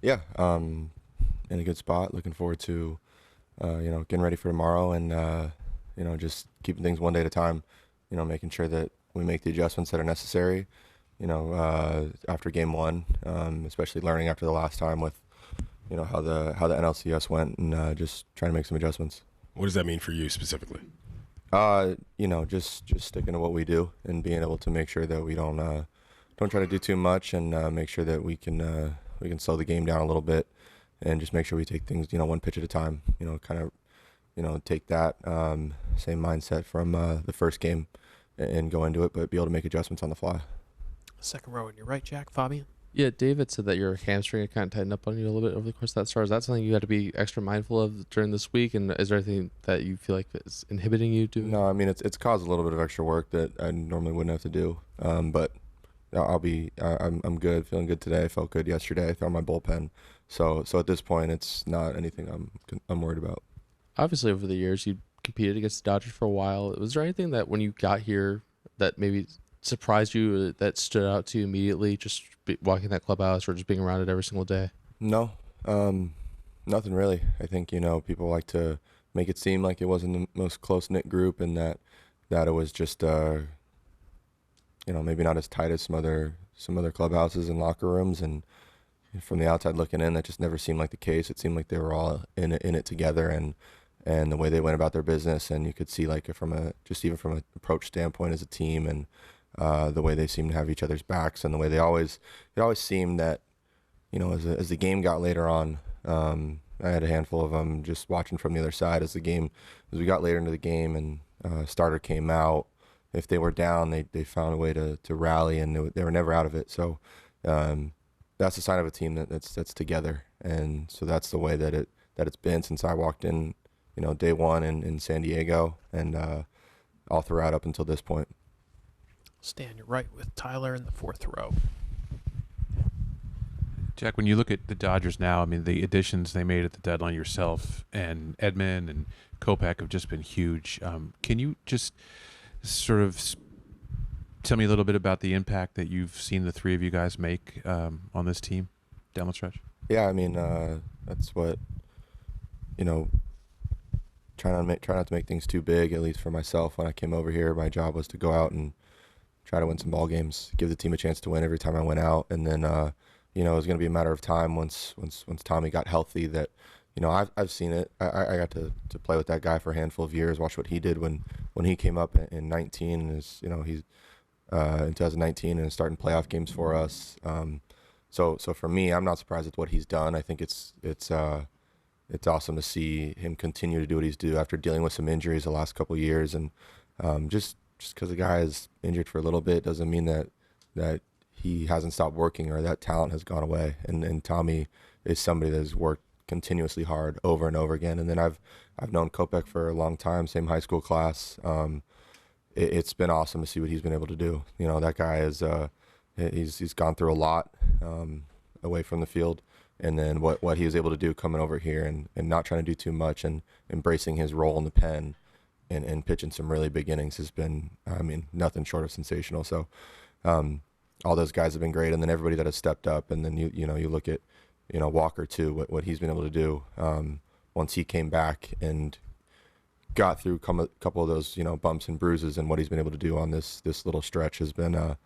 Yeah, in a good spot. Looking forward to, getting ready for tomorrow and, just keeping things one day at a time. Making sure that we make the adjustments that are necessary. After game one, especially learning after the last time with, how the NLCS went and just trying to make some adjustments. What does that mean for you specifically? Just sticking to what we do and being able to make sure that we don't try to do too much and make sure that we can slow the game down a little bit and just make sure we take things one pitch at a time. Kind of take that same mindset from the first game and go into it, but be able to make adjustments on the fly. Second row on your right, Jack. Fabian. Yeah, David said that your hamstring had kind of tightened up on you a little bit over the course of that start. Is that something you had to be extra mindful of during this week? And is there anything that you feel like is inhibiting you to? No, I mean it's caused a little bit of extra work that I normally wouldn't have to do. But I'm good, feeling good today. I felt good yesterday. I threw my bullpen, so at this point it's not anything I'm worried about. Obviously, over the years you competed against the Dodgers for a while. Was there anything that when you got here that maybe surprised you, or that stood out to you immediately, just walking that clubhouse or just being around it every single day? No, nothing really. I think people like to make it seem like it wasn't the most close knit group, and that it was just maybe not as tight as some other clubhouses and locker rooms. And from the outside looking in, that just never seemed like the case. It seemed like they were all in it together, and the way they went about their business, and you could see like even from an approach standpoint as a team, and the way they seemed to have each other's backs, and the way it always seemed that as the game got later on, I had a handful of them just watching from the other side as we got later into the game and starter came out. If they were down, they found a way to rally, and they were never out of it. So that's a sign of a team that's together, and so that's the way that it's been since I walked in, day one in San Diego, and all throughout up until this point. Stand your right with Tyler in the fourth row. Jack, when you look at the Dodgers now, I mean, the additions they made at the deadline, yourself and Edman and Kopech have just been huge. Can you just sort of tell me a little bit about the impact that you've seen the three of you guys make on this team down the stretch? Yeah, I mean, that's what, try not to make things too big, at least for myself. When I came over here, my job was to go out and try to win some ball games, give the team a chance to win every time I went out. And then, it was going to be a matter of time once Tommy got healthy that, I've seen it. I got to play with that guy for a handful of years, watch what he did when he came up in 19, and he's in 2019 and starting playoff games for us. So for me, I'm not surprised at what he's done. I think it's awesome to see him continue to do what he's do after dealing with some injuries the last couple of years. And just because the guy is injured for a little bit doesn't mean that he hasn't stopped working or that talent has gone away. And Tommy is somebody that has worked continuously hard over and over again. And then I've known Kopech for a long time, same high school class. It's been awesome to see what he's been able to do. That guy is he's gone through a lot away from the field, and then what he was able to do coming over here and not trying to do too much and embracing his role in the pen and pitching some really big innings has been, nothing short of sensational. So all those guys have been great, and then everybody that has stepped up, and then you look at Walker too, what he's been able to do once he came back and got through a couple of those bumps and bruises, and what he's been able to do on this little stretch has been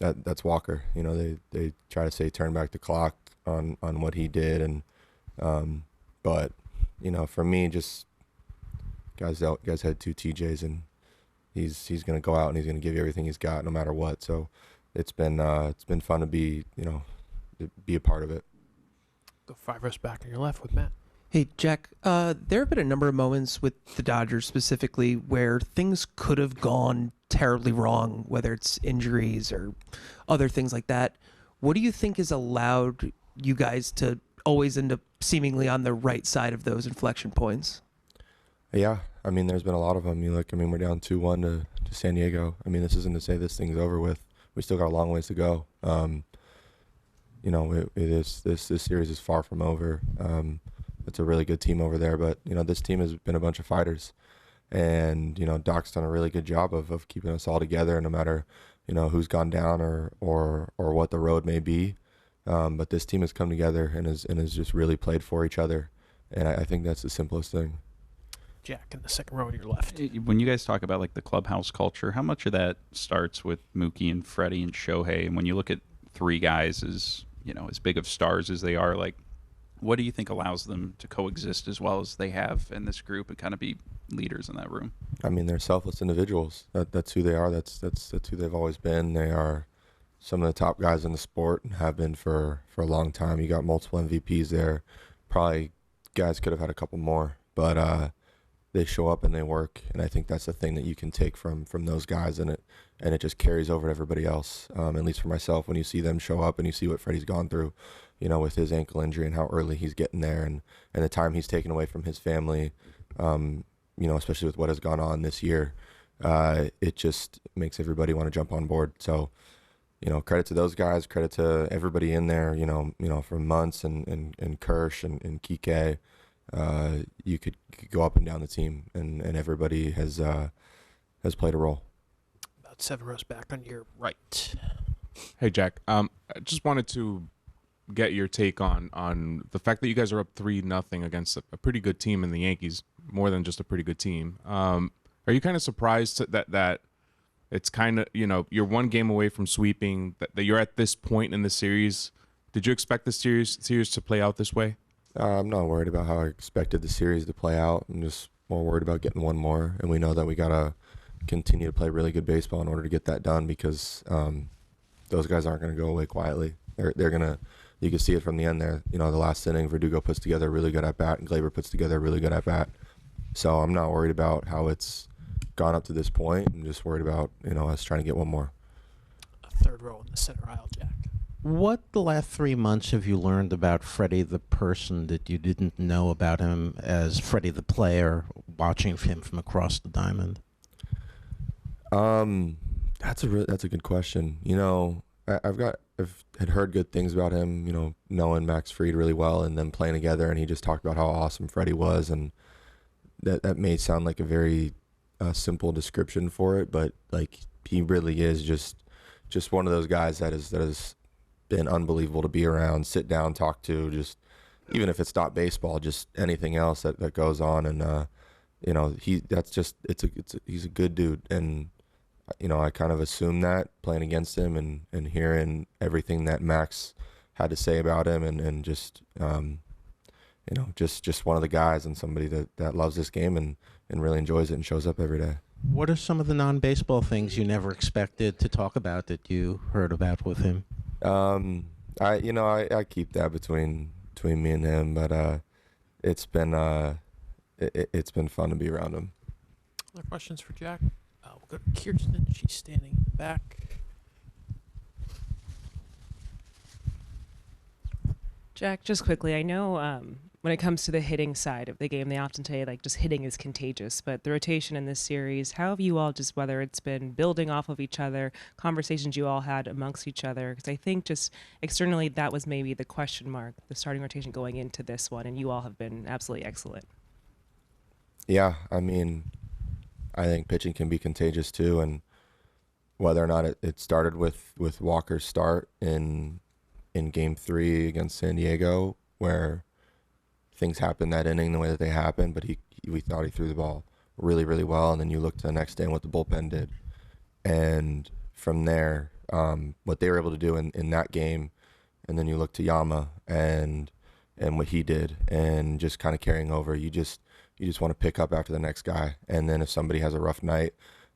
that's Walker. They try to say turn back the clock on what he did, and but for me, just guys had two TJs, and he's going to go out and he's going to give you everything he's got no matter what. So it's been fun to be a part of it. Go five rows back on your left with Matt. Hey, Jack, there have been a number of moments with the Dodgers specifically where things could have gone terribly wrong, whether it's injuries or other things like that. What do you think has allowed you guys to always end up seemingly on the right side of those inflection points? Yeah, there's been a lot of them. We're down 2-1 to San Diego. This isn't to say this thing's over with. We still got a long ways to go. This series is far from over. It's a really good team over there, but this team has been a bunch of fighters, and Doc's done a really good job of keeping us all together, no matter who's gone down or what the road may be. But this team has come together and has just really played for each other, and I think that's the simplest thing. Jack in the second row to your left. When you guys talk about like the clubhouse culture, how much of that starts with Mookie and Freddie and Shohei? And when you look at three guys as as big of stars as they are, like, what do you think allows them to coexist as well as they have in this group and kind of be leaders in that room? I mean, they're selfless individuals. That's who they are. That's who they've always been. They are some of the top guys in the sport and have been for a long time. You got multiple MVPs there. Probably guys could have had a couple more, but they show up and they work, and I think that's the thing that you can take from those guys, and it just carries over to everybody else. At least for myself, when you see them show up and you see what Freddie's gone through, with his ankle injury and how early he's getting there, and the time he's taken away from his family, especially with what has gone on this year, it just makes everybody want to jump on board. So, credit to those guys, credit to everybody in there, from Muntz and Kirsch and Kike. You could go up and down the team, and everybody has played a role. About 7 rows back on your right. Hey, Jack. I just wanted to get your take on the fact that you guys are up 3-0 against a pretty good team in the Yankees, more than just a pretty good team. Are you kind of surprised that it's kind of, you're one game away from sweeping, that you're at this point in the series? Did you expect the series to play out this way? I'm not worried about how I expected the series to play out. I'm just more worried about getting one more, and we know that we got to continue to play really good baseball in order to get that done, because those guys aren't going to go away quietly. They're going to, you can see it from the end there. The last inning, Verdugo puts together a really good at-bat, and Glaber puts together a really good at-bat. So I'm not worried about how it's gone up to this point. I'm just worried about, us trying to get one more. A third row in the center aisle, Jack. What the last 3 months have you learned about Freddie the person that you didn't know about him as Freddie the player, watching him from across the diamond? That's a good question. I've had heard good things about him, knowing Max Fried really well and them playing together, and he just talked about how awesome Freddie was, and that may sound like a very simple description for it, but like, he really is just one of those guys that is been unbelievable to be around, sit down, talk to, just even if it's not baseball, just anything else that goes on, and he's a good dude, and I kind of assumed that playing against him and hearing everything that Max had to say about him, and just just one of the guys, and somebody that loves this game and really enjoys it and shows up every day. What are some of the non-baseball things you never expected to talk about that you heard about with him? I keep that between me and him, but it's been fun to be around him. Other questions for Jack? We'll go to Kirsten. She's standing in the back. Jack, just quickly, I know when it comes to the hitting side of the game, they often say like just hitting is contagious, but the rotation in this series, how have you all, just whether it's been building off of each other, conversations you all had amongst each other? Because I think just externally that was maybe the question mark, the starting rotation going into this one, and you all have been absolutely excellent. Yeah, I mean, I think pitching can be contagious too, and whether or not it started with Walker's start in Game 3 against San Diego, where things happened that inning the way that they happened, but we thought he threw the ball really, really well, and then you look to the next day and what the bullpen did, and from there, what they were able to do in that game, and then you look to Yama and what he did, and just kind of carrying over. You just want to pick up after the next guy, and then if somebody has a rough night,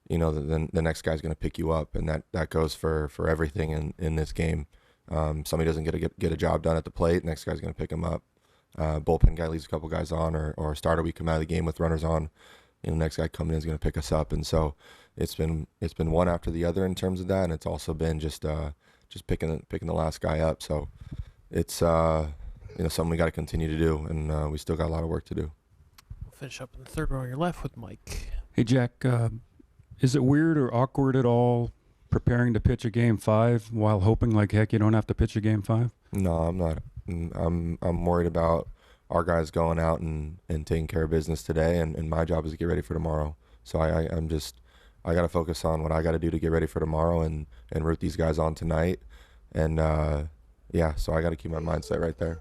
then the next guy's going to pick you up, and that goes for everything in this game. Somebody doesn't get a job done at the plate, next guy's going to pick him up. Bullpen guy leaves a couple guys on, or starter, we come out of the game with runners on, next guy coming in is going to pick us up, and so it's been one after the other in terms of that, and it's also been just picking the last guy up. So it's something we got to continue to do, and we still got a lot of work to do. We'll finish up in the third row on your left with Mike. Hey, Jack, is it weird or awkward at all preparing to pitch a Game 5 while hoping like heck you don't have to pitch a Game 5? No, I'm not. I'm worried about our guys going out and taking care of business today, and my job is to get ready for tomorrow. So I got to focus on what I got to do to get ready for tomorrow and root these guys on tonight, and yeah, so I got to keep my mindset right there.